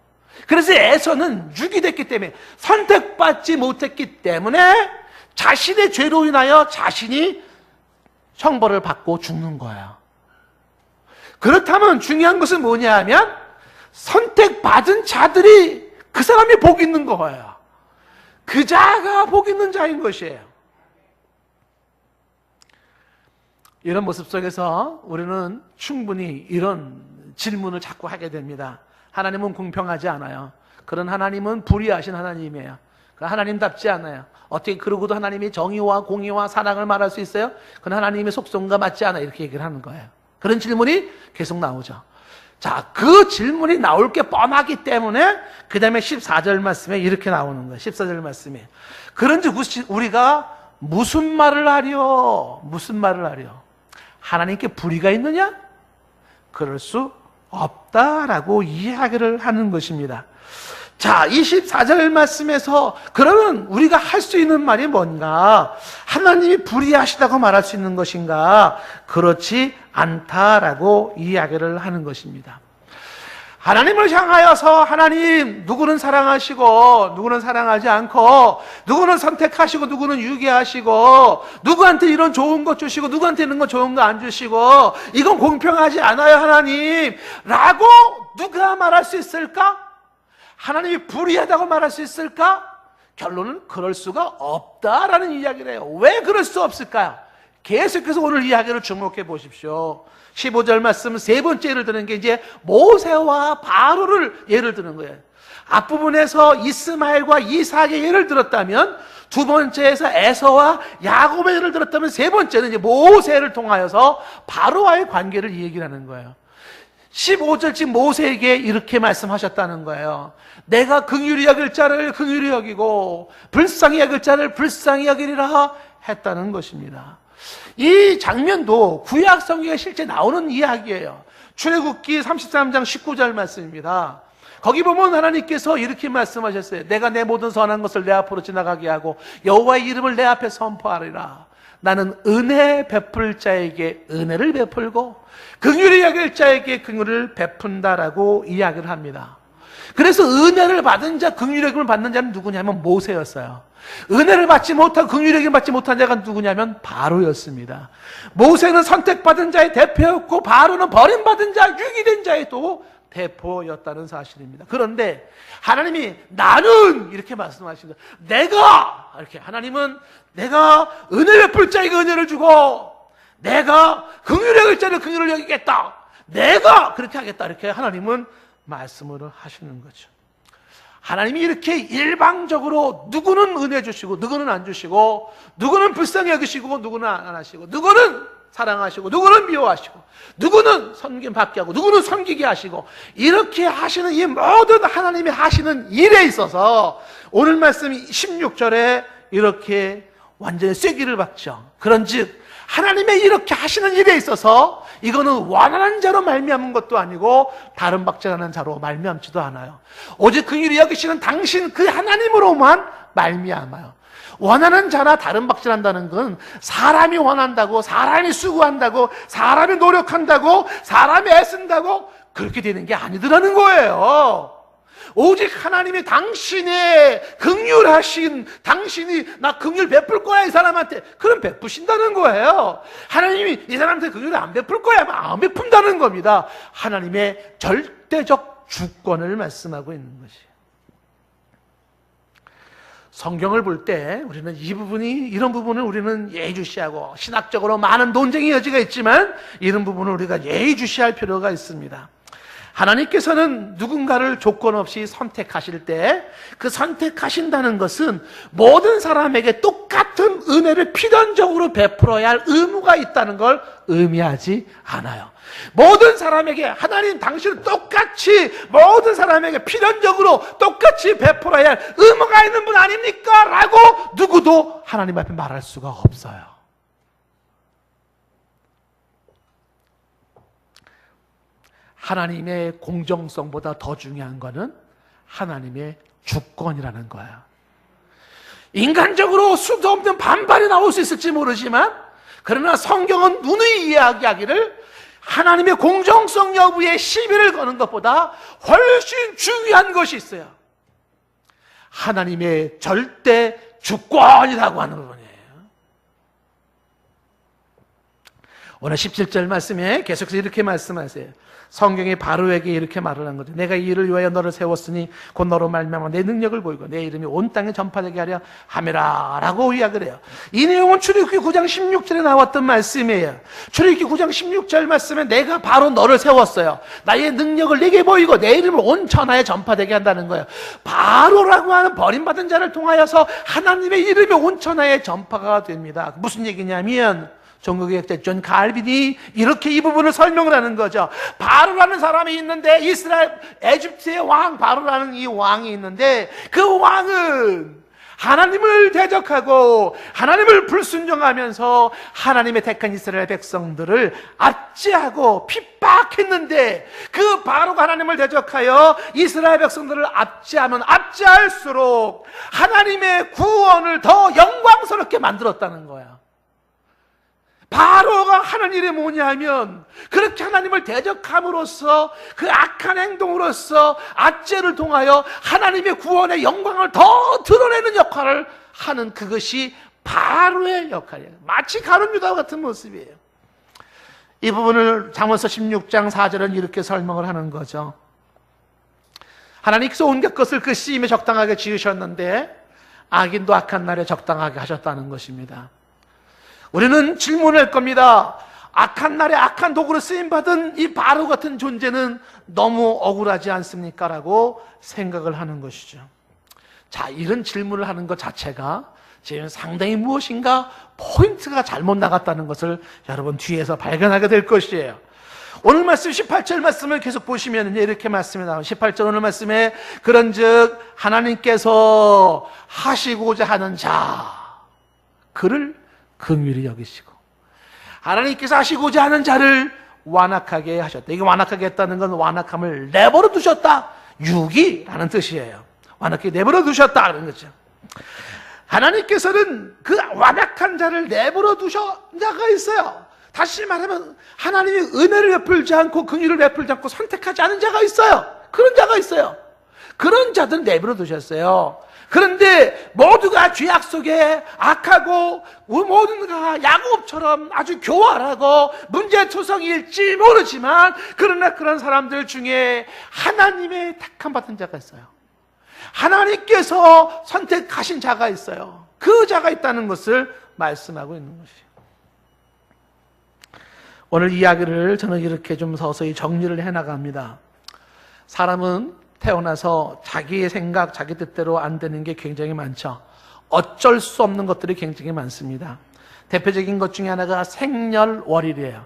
그래서 에서는 유기됐기 때문에, 선택받지 못했기 때문에 자신의 죄로 인하여 자신이 형벌을 받고 죽는 거예요. 그렇다면 중요한 것은 뭐냐 하면 선택받은 자들이 그 사람이 복 있는 거예요. 그 자가 복 있는 자인 것이에요. 이런 모습 속에서 우리는 충분히 이런 질문을 자꾸 하게 됩니다. 하나님은 공평하지 않아요. 그런 하나님은 불의하신 하나님이에요. 하나님답지 않아요. 어떻게 그러고도 하나님이 정의와 공의와 사랑을 말할 수 있어요? 그건 하나님의 속성과 맞지 않아요. 이렇게 얘기를 하는 거예요. 그런 질문이 계속 나오죠. 자, 그 질문이 나올 게 뻔하기 때문에 그 다음에 14절 말씀에 이렇게 나오는 거예요. 14절 말씀에. 그런지 우리가 무슨 말을 하려? 무슨 말을 하려? 하나님께 불의가 있느냐? 그럴 수 없다라고 이야기를 하는 것입니다. 자, 24절 말씀에서 그러면 우리가 할 수 있는 말이 뭔가? 하나님이 불의하시다고 말할 수 있는 것인가? 그렇지 않다라고 이야기를 하는 것입니다. 하나님을 향하여서 하나님 누구는 사랑하시고 누구는 사랑하지 않고 누구는 선택하시고 누구는 유괴하시고 누구한테 이런 좋은 것 주시고 누구한테 이런 거 좋은 거 안 주시고 이건 공평하지 않아요 하나님 라고 누가 말할 수 있을까? 하나님이 불의하다고 말할 수 있을까? 결론은 그럴 수가 없다라는 이야기를 해요. 왜 그럴 수 없을까요? 계속해서 오늘 이야기를 주목해 보십시오. 15절 말씀 세 번째 예를 드는 게 이제 모세와 바로를 예를 드는 거예요. 앞부분에서 이스마엘과 이삭의 예를 들었다면 두 번째에서 에서와 야곱의 예를 들었다면 세 번째는 이제 모세를 통하여서 바로와의 관계를 얘기하는 거예요. 15절쯤 모세에게 이렇게 말씀하셨다는 거예요. 내가 긍휼히 여길 자를 긍휼히 여기고 불쌍히 여길 자를 불쌍히 여기리라 했다는 것입니다. 이 장면도 구약 성경에 실제 나오는 이야기예요. 출애굽기 33장 19절 말씀입니다. 거기 보면 하나님께서 이렇게 말씀하셨어요. 내가 내 모든 선한 것을 내 앞으로 지나가게 하고 여호와의 이름을 내 앞에 선포하리라. 나는 은혜 베풀 자에게 은혜를 베풀고 긍휼히 여길 자에게 긍휼을 베푼다라고 이야기를 합니다. 그래서 은혜를 받은 자, 긍휼히 여김을 받는 자는 누구냐면 모세였어요. 은혜를 받지 못한, 긍휼히 여김을 받지 못한 자가 누구냐면 바로였습니다. 모세는 선택받은 자의 대표였고 바로는 버림받은 자, 유기된 자의 또 대표였다는 사실입니다. 그런데 하나님이 나는 이렇게 말씀하십니다. 내가 이렇게 하나님은 내가 은혜 베풀 자에게 은혜를 주고 내가 긍휼히 여길 자를 긍휼을 여기겠다. 내가 그렇게 하겠다. 이렇게 하나님은 말씀을 하시는 거죠. 하나님이 이렇게 일방적으로 누구는 은혜 주시고 누구는 안 주시고 누구는 불쌍히 여기시고 누구는 안 하시고 누구는 사랑하시고 누구는 미워하시고 누구는 섬김받게 하고 누구는 섬기게 하시고 이렇게 하시는 이 모든 하나님이 하시는 일에 있어서 오늘 말씀 16절에 이렇게 완전히 쐐기를 박죠. 그런즉 하나님의 이렇게 하시는 일에 있어서 이거는 원하는 자로 말미암은 것도 아니고 다른 박질하는 자로 말미암지도 않아요. 오직 긍휼히 여기시는 당신 그 하나님으로만 말미암아요. 원하는 자나 다른 박질한다는 건 사람이 원한다고 사람이 수고한다고 사람이 노력한다고 사람이 애쓴다고 그렇게 되는 게 아니더라는 거예요. 오직 하나님이 당신의 긍휼하신 당신이 나 긍휼 베풀 거야 이 사람한테 그럼 베푸신다는 거예요. 하나님이 이 사람한테 긍휼을 안 베풀 거야 안 베푼다는 겁니다. 하나님의 절대적 주권을 말씀하고 있는 것이에요. 성경을 볼 때 우리는 이 부분이 이런 부분을 우리는 예의주시하고 신학적으로 많은 논쟁의 여지가 있지만 이런 부분을 우리가 예의주시할 필요가 있습니다. 하나님께서는 누군가를 조건 없이 선택하실 때 그 선택하신다는 것은 모든 사람에게 똑같은 은혜를 필연적으로 베풀어야 할 의무가 있다는 걸 의미하지 않아요. 모든 사람에게 하나님 당신은 똑같이 모든 사람에게 필연적으로 똑같이 베풀어야 할 의무가 있는 분 아닙니까? 라고 누구도 하나님 앞에 말할 수가 없어요. 하나님의 공정성보다 더 중요한 것은 하나님의 주권이라는 거예요. 인간적으로 수도 없는 반발이 나올 수 있을지 모르지만 그러나 성경은 누누이 이야기하기를 하나님의 공정성 여부에 시비를 거는 것보다 훨씬 중요한 것이 있어요. 하나님의 절대 주권이라고 하는 부분이에요. 오늘 17절 말씀에 계속해서 이렇게 말씀하세요. 성경이 바로에게 이렇게 말을 한 거죠. 내가 이 일을 위하여 너를 세웠으니 곧 너로 말미암아 내 능력을 보이고 내 이름이 온 땅에 전파되게 하려 함이라 라고 이야기를 해요. 이 내용은 출애굽기 9장 16절에 나왔던 말씀이에요. 출애굽기 9장 16절 말씀에 내가 바로 너를 세웠어요. 나의 능력을 내게 보이고 내 이름을 온 천하에 전파되게 한다는 거예요. 바로라고 하는 버림받은 자를 통하여서 하나님의 이름이 온 천하에 전파가 됩니다. 무슨 얘기냐면 종교개혁자 존 칼빈이 이렇게 이 부분을 설명을 하는 거죠. 바로라는 사람이 있는데 이스라엘 에집트의 왕 바로라는 이 왕이 있는데 그 왕은 하나님을 대적하고 하나님을 불순종하면서 하나님의 택한 이스라엘 백성들을 압제하고 핍박했는데, 그 바로가 하나님을 대적하여 이스라엘 백성들을 압제하면 압제할수록 하나님의 구원을 더 영광스럽게 만들었다는 거야. 바로가 하는 일이 뭐냐면, 그렇게 하나님을 대적함으로써, 그 악한 행동으로써 압제를 통하여 하나님의 구원의 영광을 더 드러내는 역할을 하는, 그것이 바로의 역할이에요. 마치 가룟 유다와 같은 모습이에요. 이 부분을 잠언서 16장 4절은 이렇게 설명을 하는 거죠. 하나님께서 온갖 것을 그 시임에 적당하게 지으셨는데 악인도 악한 날에 적당하게 하셨다는 것입니다. 우리는 질문할 겁니다. 악한 날에 악한 도구로 쓰임받은 이 바로 같은 존재는 너무 억울하지 않습니까? 라고 생각을 하는 것이죠. 자, 이런 질문을 하는 것 자체가 지금 상당히 무엇인가 포인트가 잘못 나갔다는 것을 여러분 뒤에서 발견하게 될 것이에요. 오늘 말씀 18절 말씀을 계속 보시면 이렇게 말씀이 나와요. 18절 오늘 말씀에 그런즉 하나님께서 하시고자 하는 자 그를 긍휼히 여기시고, 하나님께서 하시고자 하는 자를 완악하게 하셨다. 이게 완악하게 했다는 건 완악함을 내버려 두셨다, 유기라는 뜻이에요. 완악하게 내버려 두셨다 그런 거죠. 하나님께서는 그 완악한 자를 내버려 두신 자가 있어요. 다시 말하면 하나님이 은혜를 베풀지 않고 긍휼을 베풀지 않고 선택하지 않은 자가 있어요. 그런 자가 있어요. 그런 자들은 내버려 두셨어요. 그런데 모두가 죄악 속에 악하고 모두가 야곱처럼 아주 교활하고 문제투성이일지 모르지만, 그러나 그런 사람들 중에 하나님의 택함 받은 자가 있어요. 하나님께서 선택하신 자가 있어요. 그 자가 있다는 것을 말씀하고 있는 것이에요. 오늘 이야기를 저는 이렇게 좀 서서히 정리를 해나갑니다. 사람은 태어나서 자기의 생각, 자기 뜻대로 안 되는 게 굉장히 많죠. 어쩔 수 없는 것들이 굉장히 많습니다. 대표적인 것 중에 하나가 생년월일이에요.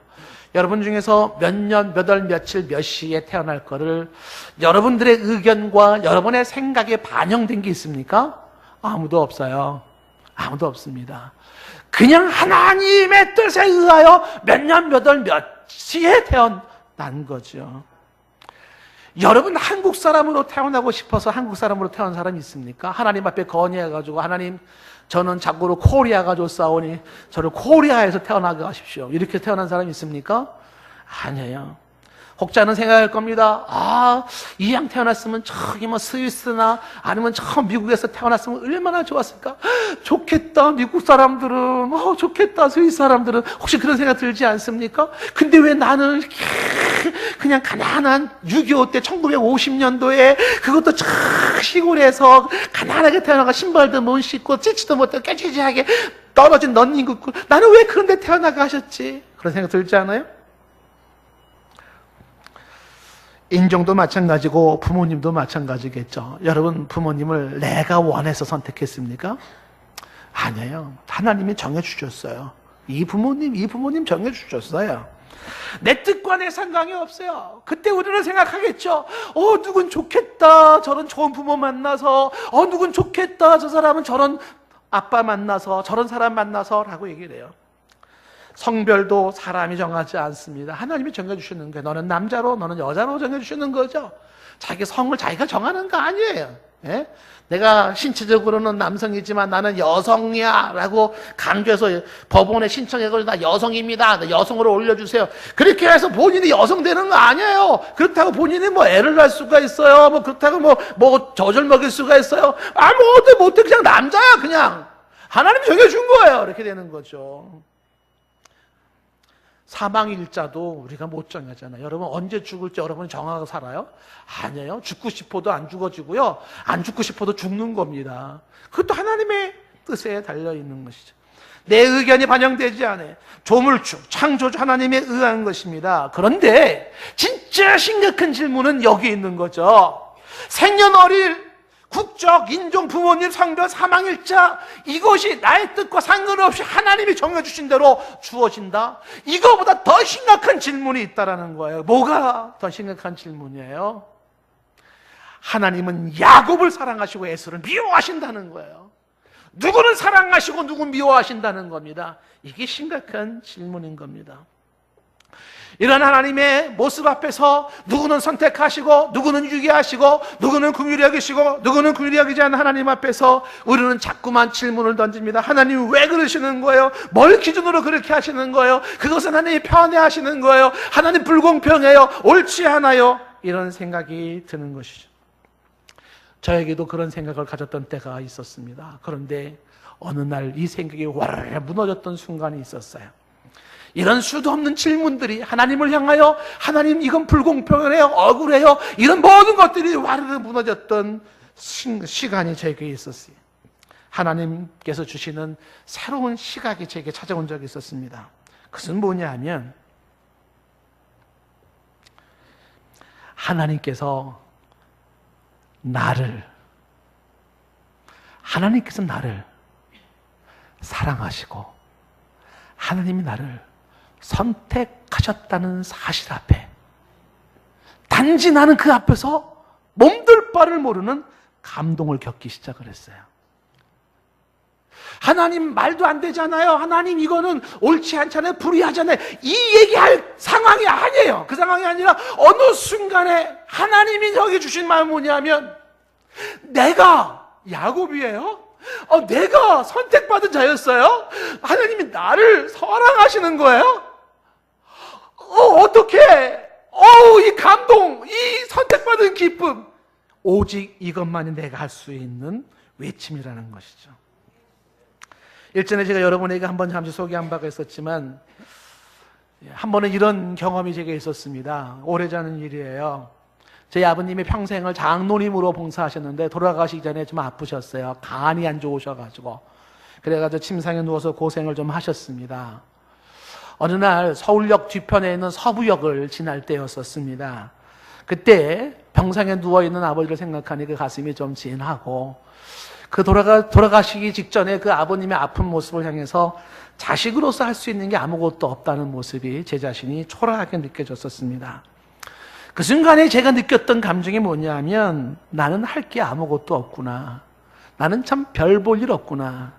여러분 중에서 몇 년, 몇 월, 며칠, 몇 시에 태어날 거를 여러분들의 의견과 여러분의 생각에 반영된 게 있습니까? 아무도 없어요. 아무도 없습니다. 그냥 하나님의 뜻에 의하여 몇 년, 몇 월, 몇 시에 태어난 거죠. 여러분 한국 사람으로 태어나고 싶어서 한국 사람으로 태어난 사람이 있습니까? 하나님 앞에 건의해가지고, 하나님 저는 자고로 코리아가 좋사오니 저를 코리아에서 태어나게 하십시오, 이렇게 태어난 사람이 있습니까? 아니에요. 혹자는 생각할 겁니다. 이양 태어났으면 저기 뭐 스위스나 아니면 저 미국에서 태어났으면 얼마나 좋았을까? 좋겠다, 미국 사람들은. 좋겠다, 스위스 사람들은. 혹시 그런 생각 들지 않습니까? 근데 왜 나는 그냥 가난한 6.25 때 1950년도에 그것도 저 시골에서 가난하게 태어나가 신발도 못 신고 찢지도 못하고 깨지지하게 떨어진 넌닝구, 나는 왜 그런 데 태어나게 하셨지? 그런 생각 들지 않아요? 인종도 마찬가지고 부모님도 마찬가지겠죠. 여러분 부모님을 내가 원해서 선택했습니까? 아니에요. 하나님이 정해주셨어요. 이 부모님 정해주셨어요. 내 뜻과 내 상관이 없어요. 그때 우리는 생각하겠죠. 누군 좋겠다, 저런 좋은 부모 만나서. 누군 좋겠다, 저 사람은 저런 아빠 만나서, 저런 사람 만나서 라고 얘기를 해요. 성별도 사람이 정하지 않습니다. 하나님이 정해주시는 거예요. 너는 남자로, 너는 여자로 정해주시는 거죠. 자기 성을 자기가 정하는 거 아니에요. 예? 내가 신체적으로는 남성이지만 나는 여성이야 라고 강조해서 법원에 신청해서 나 여성입니다, 나 여성으로 올려주세요, 그렇게 해서 본인이 여성 되는 거 아니에요. 그렇다고 본인이 뭐 애를 낳을 수가 있어요? 그렇다고 뭐 젖을 먹일 수가 있어요? 아무것도 못해. 그냥 남자야. 그냥 하나님이 정해준 거예요. 이렇게 되는 거죠. 사망일자도 우리가 못 정하잖아요. 여러분 언제 죽을지 여러분이 정하고 살아요? 아니에요. 죽고 싶어도 안 죽어지고요, 안 죽고 싶어도 죽는 겁니다. 그것도 하나님의 뜻에 달려있는 것이죠. 내 의견이 반영되지 않아요. 조물주, 창조주 하나님에 의한 것입니다. 그런데 진짜 심각한 질문은 여기 있는 거죠. 생년월일, 국적, 인종, 부모님, 성별, 사망일자, 이것이 나의 뜻과 상관없이 하나님이 정해주신 대로 주어진다? 이거보다 더 심각한 질문이 있다는 거예요. 뭐가 더 심각한 질문이에요? 하나님은 야곱을 사랑하시고 에서를 미워하신다는 거예요. 누구는 사랑하시고 누구는 미워하신다는 겁니다. 이게 심각한 질문인 겁니다. 이런 하나님의 모습 앞에서 누구는 선택하시고 누구는 유기하시고 누구는 긍휼히 여기시고 누구는 긍휼히 여기지 않는 하나님 앞에서 우리는 자꾸만 질문을 던집니다. 하나님 왜 그러시는 거예요? 뭘 기준으로 그렇게 하시는 거예요? 그것은 하나님이 편애하시는 거예요? 하나님 불공평해요? 옳지 않아요? 이런 생각이 드는 것이죠. 저에게도 그런 생각을 가졌던 때가 있었습니다. 그런데 어느 날 이 생각이 와르르 무너졌던 순간이 있었어요. 이런 수도 없는 질문들이 하나님을 향하여 하나님 이건 불공평해요, 억울해요, 이런 모든 것들이 와르르 무너졌던 시간이 저에게 있었어요. 하나님께서 주시는 새로운 시각이 저에게 찾아온 적이 있었습니다. 그것은 뭐냐 하면 하나님께서 나를 사랑하시고 하나님이 나를 선택하셨다는 사실 앞에 단지 나는 그 앞에서 몸둘 바를 모르는 감동을 겪기 시작을 했어요. 하나님 말도 안 되잖아요. 하나님 이거는 옳지 않잖아요. 불의하잖아요. 이 얘기할 상황이 아니에요. 그 상황이 아니라 어느 순간에 하나님이 저에게 주신 마음이 뭐냐면 내가 야곱이에요? 내가 선택받은 자였어요? 하나님이 나를 사랑하시는 거예요? 어떻게? 이 감동, 이 선택받은 기쁨. 오직 이것만이 내가 할 수 있는 외침이라는 것이죠. 일전에 제가 여러분에게 한번 잠시 소개한 바가 있었지만 한 번은 이런 경험이 제게 있었습니다. 오래전의 일이에요. 저희 아버님이 평생을 장로님으로 봉사하셨는데 돌아가시기 전에 좀 아프셨어요. 간이 안 좋으셔가지고. 그래가지고 침상에 누워서 고생을 좀 하셨습니다. 어느 날 서울역 뒤편에 있는 서부역을 지날 때였었습니다. 그때 병상에 누워있는 아버지를 생각하니 그 가슴이 좀 찐하고 그 돌아가시기 직전에 그 아버님의 아픈 모습을 향해서 자식으로서 할 수 있는 게 아무것도 없다는 모습이 제 자신이 초라하게 느껴졌었습니다. 그 순간에 제가 느꼈던 감정이 뭐냐면 나는 할 게 아무것도 없구나. 나는 참 별 볼 일 없구나.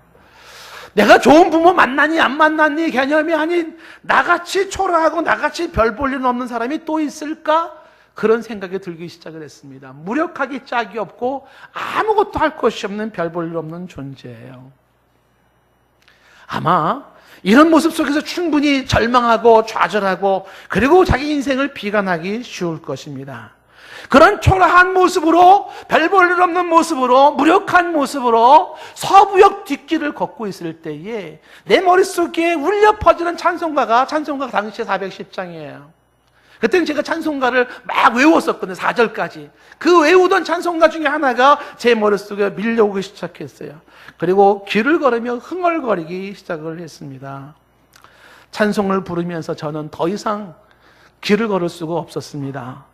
내가 좋은 부모 만났니 안 만났니 개념이 아닌 나같이 초라하고 나같이 별 볼 일 없는 사람이 또 있을까? 그런 생각이 들기 시작을 했습니다. 무력하기 짝이 없고 아무것도 할 것이 없는 별 볼 일 없는 존재예요. 아마 이런 모습 속에서 충분히 절망하고 좌절하고 그리고 자기 인생을 비관하기 쉬울 것입니다. 그런 초라한 모습으로 별 볼 일 없는 모습으로 무력한 모습으로 서부역 뒷길을 걷고 있을 때에 내 머릿속에 울려 퍼지는 찬송가가 당시에 410장이에요. 그때는 제가 찬송가를 막 외웠었거든요. 4절까지. 그 외우던 찬송가 중에 하나가 제 머릿속에 밀려오기 시작했어요. 그리고 길을 걸으며 흥얼거리기 시작을 했습니다. 찬송을 부르면서 저는 더 이상 길을 걸을 수가 없었습니다.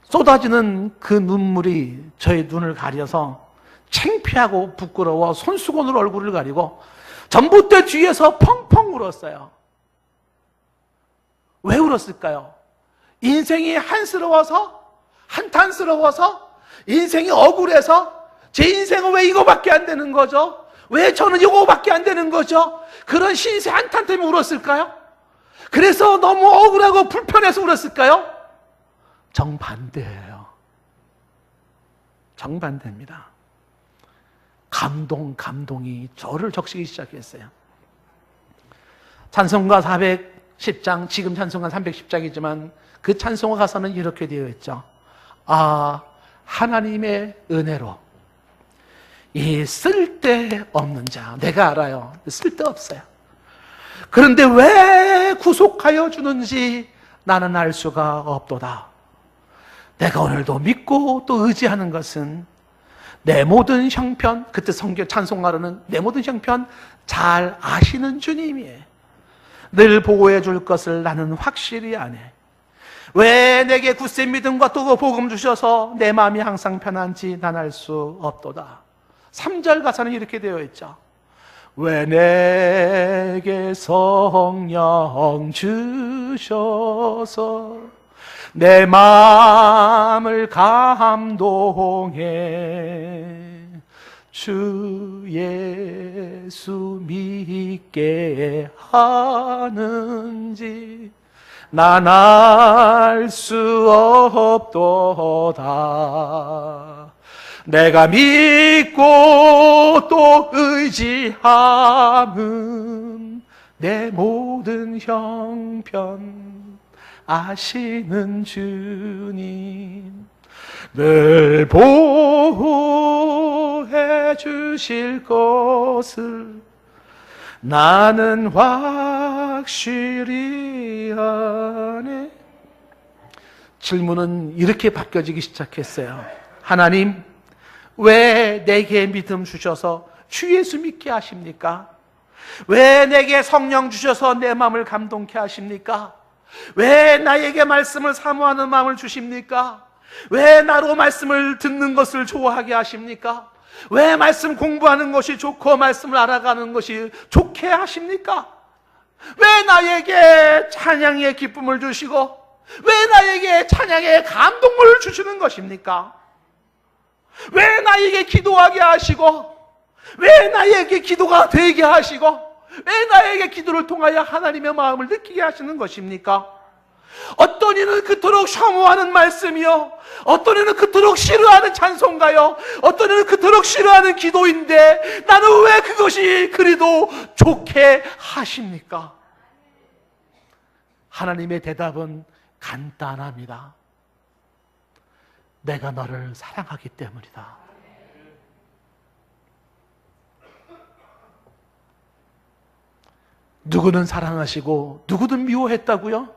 쏟아지는 그 눈물이 저의 눈을 가려서 창피하고 부끄러워 손수건으로 얼굴을 가리고 전봇대 뒤에서 펑펑 울었어요. 왜 울었을까요? 인생이 한스러워서, 한탄스러워서, 인생이 억울해서 제 인생은 왜 이거밖에 안 되는 거죠? 왜 저는 이거밖에 안 되는 거죠? 그런 신세 한탄 때문에 울었을까요? 그래서 너무 억울하고 불편해서 울었을까요? 정반대예요. 정반대입니다. 감동이 저를 적시기 시작했어요. 찬송가 410장, 지금 찬송가 310장이지만 그 찬송가 가사는 이렇게 되어 있죠. 하나님의 은혜로 이 쓸데없는 자, 내가 알아요. 쓸데없어요. 그런데 왜 구속하여 주는지 나는 알 수가 없도다. 내가 오늘도 믿고 또 의지하는 것은 내 모든 형편, 그때 성경 찬송가로는 내 모든 형편 잘 아시는 주님이에요. 늘 보호해 줄 것을 나는 확실히 아네. 왜 내게 굳센 믿음과 또 복음 주셔서 내 마음이 항상 편한지 난 알 수 없도다. 3절 가사는 이렇게 되어 있죠. 왜 내게 성령 주셔서 내 마음을 감동해 주 예수 믿게 하는지 난 알 수 없도다. 내가 믿고 또 의지함은 내 모든 형편 아시는 주님, 늘 보호해 주실 것을 나는 확실히 아네. 질문은 이렇게 바뀌어지기 시작했어요. 하나님, 왜 내게 믿음 주셔서 주 예수 믿게 하십니까? 왜 내게 성령 주셔서 내 마음을 감동케 하십니까? 왜 나에게 말씀을 사모하는 마음을 주십니까? 왜 나로 말씀을 듣는 것을 좋아하게 하십니까? 왜 말씀 공부하는 것이 좋고 말씀을 알아가는 것이 좋게 하십니까? 왜 나에게 찬양의 기쁨을 주시고 왜 나에게 찬양의 감동을 주시는 것입니까? 왜 나에게 기도하게 하시고 왜 나에게 기도가 되게 하시고 왜 나에게 기도를 통하여 하나님의 마음을 느끼게 하시는 것입니까? 어떤 이는 그토록 혐오하는 말씀이요, 어떤 이는 그토록 싫어하는 찬송가요, 어떤 이는 그토록 싫어하는 기도인데 나는 왜 그것이 그리도 좋게 하십니까? 하나님의 대답은 간단합니다. 내가 너를 사랑하기 때문이다. 누구는 사랑하시고 누구는 미워했다고요?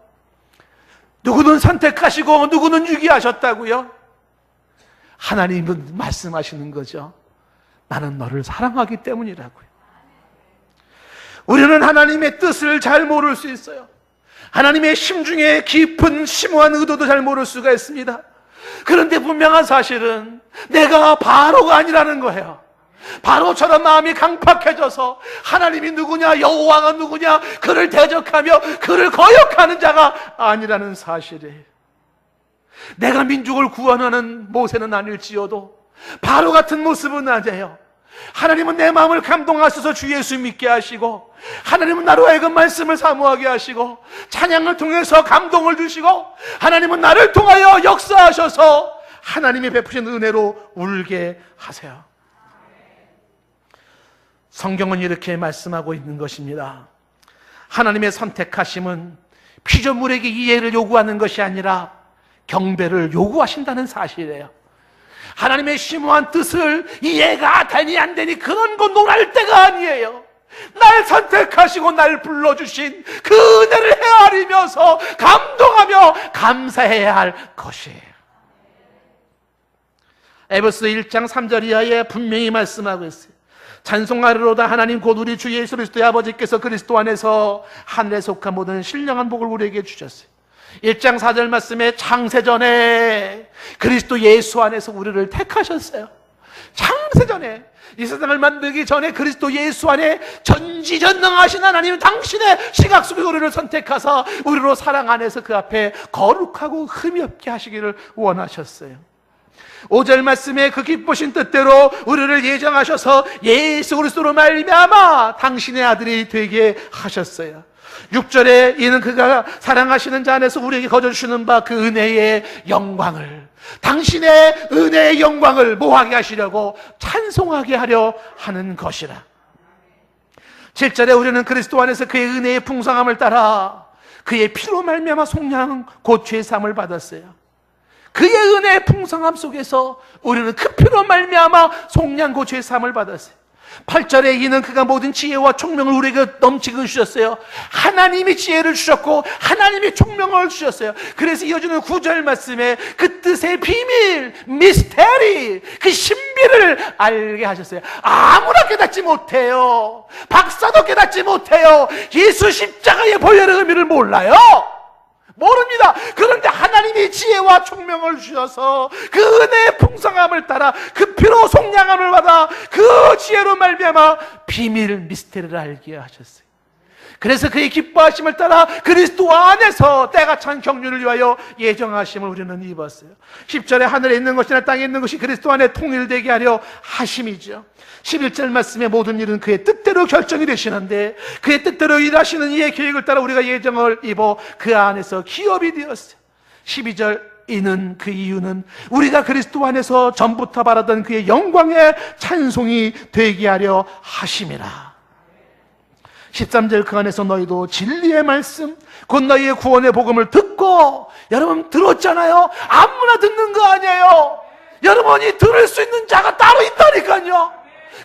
누구는 선택하시고 누구는 유기하셨다고요? 하나님은 말씀하시는 거죠. 나는 너를 사랑하기 때문이라고요. 우리는 하나님의 뜻을 잘 모를 수 있어요. 하나님의 심중에 깊은 심오한 의도도 잘 모를 수가 있습니다. 그런데 분명한 사실은 내가 바로가 아니라는 거예요. 바로처럼 마음이 강팍해져서 하나님이 누구냐, 여호와가 누구냐, 그를 대적하며 그를 거역하는 자가 아니라는 사실이에요. 내가 민족을 구원하는 모세는 아닐지어도 바로 같은 모습은 아니에요. 하나님은 내 마음을 감동하셔서 주 예수 믿게 하시고, 하나님은 나로 하여금 말씀을 사모하게 하시고, 찬양을 통해서 감동을 주시고, 하나님은 나를 통하여 역사하셔서 하나님이 베푸신 은혜로 울게 하세요. 성경은 이렇게 말씀하고 있는 것입니다. 하나님의 선택하심은 피조물에게 이해를 요구하는 것이 아니라 경배를 요구하신다는 사실이에요. 하나님의 심오한 뜻을 이해가 되니 안 되니 그런 거 논할 때가 아니에요. 날 선택하시고 날 불러주신 그 은혜를 헤아리면서 감동하며 감사해야 할 것이에요. 에베소 1장 3절 이하에 분명히 말씀하고 있어요. 찬송하리로다. 하나님 곧 우리 주 예수 그리스도의 아버지께서 그리스도 안에서 하늘에 속한 모든 신령한 복을 우리에게 주셨어요. 1장 4절 말씀에 창세전에 그리스도 예수 안에서 우리를 택하셨어요. 창세전에, 이 세상을 만들기 전에 그리스도 예수 안에 전지전능하신 하나님은 당신의 시각 속에 우리를 선택하사 우리로 사랑 안에서 그 앞에 거룩하고 흠이 없게 하시기를 원하셨어요. 5절 말씀에 그 기쁘신 뜻대로 우리를 예정하셔서 예수 그리스도로 말미암아 당신의 아들이 되게 하셨어요. 6절에 이는 그가 사랑하시는 자 안에서 우리에게 거저주시는 바 그 은혜의 영광을, 당신의 은혜의 영광을 뭐하게 하시려고? 찬송하게 하려 하는 것이라. 7절에 우리는 그리스도 안에서 그의 은혜의 풍성함을 따라 그의 피로 말미암아 속량 곧 죄사함을 받았어요. 그의 은혜의 풍성함 속에서 우리는 그 피로 말미암아 속량 곧 죄사함을 받았어요. 8절에 이는 그가 모든 지혜와 총명을 우리에게 넘치게 주셨어요. 하나님이 지혜를 주셨고 하나님이 총명을 주셨어요. 그래서 이어지는 9절 말씀에 그 뜻의 비밀, 미스테리, 그 신비를 알게 하셨어요. 아무나 깨닫지 못해요. 박사도 깨닫지 못해요. 예수 십자가의 보혈의 의미를 몰라요. 모릅니다. 그런데 하나님이 지혜와 총명을 주셔서 그 은혜의 풍성함을 따라 그 피로 속량함을 받아 그 지혜로 말미암아 비밀 미스테리를 알게 하셨어요. 그래서 그의 기뻐하심을 따라 그리스도 안에서 때가 찬 경륜을 위하여 예정하심을 우리는 입었어요. 10절에 하늘에 있는 것이나 땅에 있는 것이 그리스도 안에 통일되게 하려 하심이죠. 11절 말씀에 모든 일은 그의 뜻대로 결정이 되시는데 그의 뜻대로 일하시는 이의 계획을 따라 우리가 예정을 입어 그 안에서 기업이 되었어요. 12절 이는 그 이유는 우리가 그리스도 안에서 전부터 바라던 그의 영광의 찬송이 되게 하려 하심이라. 13절 그 안에서 너희도 진리의 말씀 곧 너희의 구원의 복음을 듣고, 여러분 들었잖아요. 아무나 듣는 거 아니에요. 여러분이 들을 수 있는 자가 따로 있다니까요.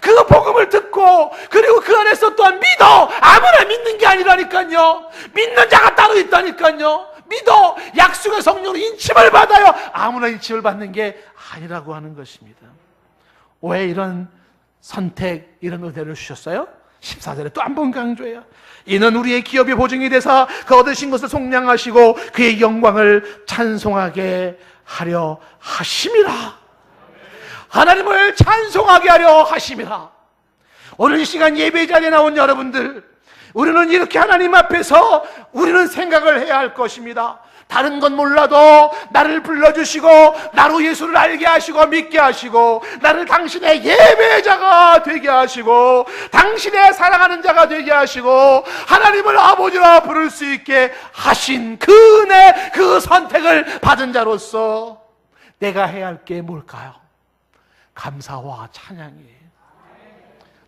그 복음을 듣고 그리고 그 안에서 또한 믿어. 아무나 믿는 게 아니라니까요. 믿는 자가 따로 있다니까요. 믿어. 약속의 성령으로 인침을 받아요. 아무나 인침을 받는 게 아니라고 하는 것입니다. 왜 이런 선택, 이런 은혜를 주셨어요? 14절에 또 한 번 강조해요. 이는 우리의 기업이 보증이 되사 그 얻으신 것을 속량하시고 그의 영광을 찬송하게 하려 하심이라. 하나님을 찬송하게 하려 하심이라. 오늘 이 시간 예배 자리에 나온 여러분들, 우리는 이렇게 하나님 앞에서 우리는 생각을 해야 할 것입니다. 다른 건 몰라도 나를 불러주시고 나로 예수를 알게 하시고 믿게 하시고 나를 당신의 예배자가 되게 하시고 당신의 사랑하는 자가 되게 하시고 하나님을 아버지라 부를 수 있게 하신 그 은혜, 그 선택을 받은 자로서 내가 해야 할 게 뭘까요? 감사와 찬양이에요.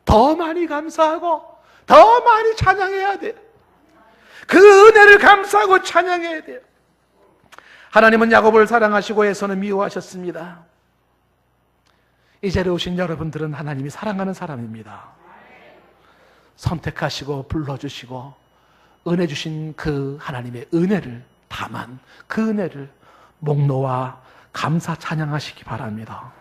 더 많이 감사하고 더 많이 찬양해야 돼요. 그 은혜를 감사하고 찬양해야 돼요. 하나님은 야곱을 사랑하시고 에서는 미워하셨습니다. 이 자리에 오신 여러분들은 하나님이 사랑하는 사람입니다. 선택하시고 불러주시고 은혜 주신 그 하나님의 은혜를, 다만 그 은혜를 목 놓아 감사 찬양하시기 바랍니다.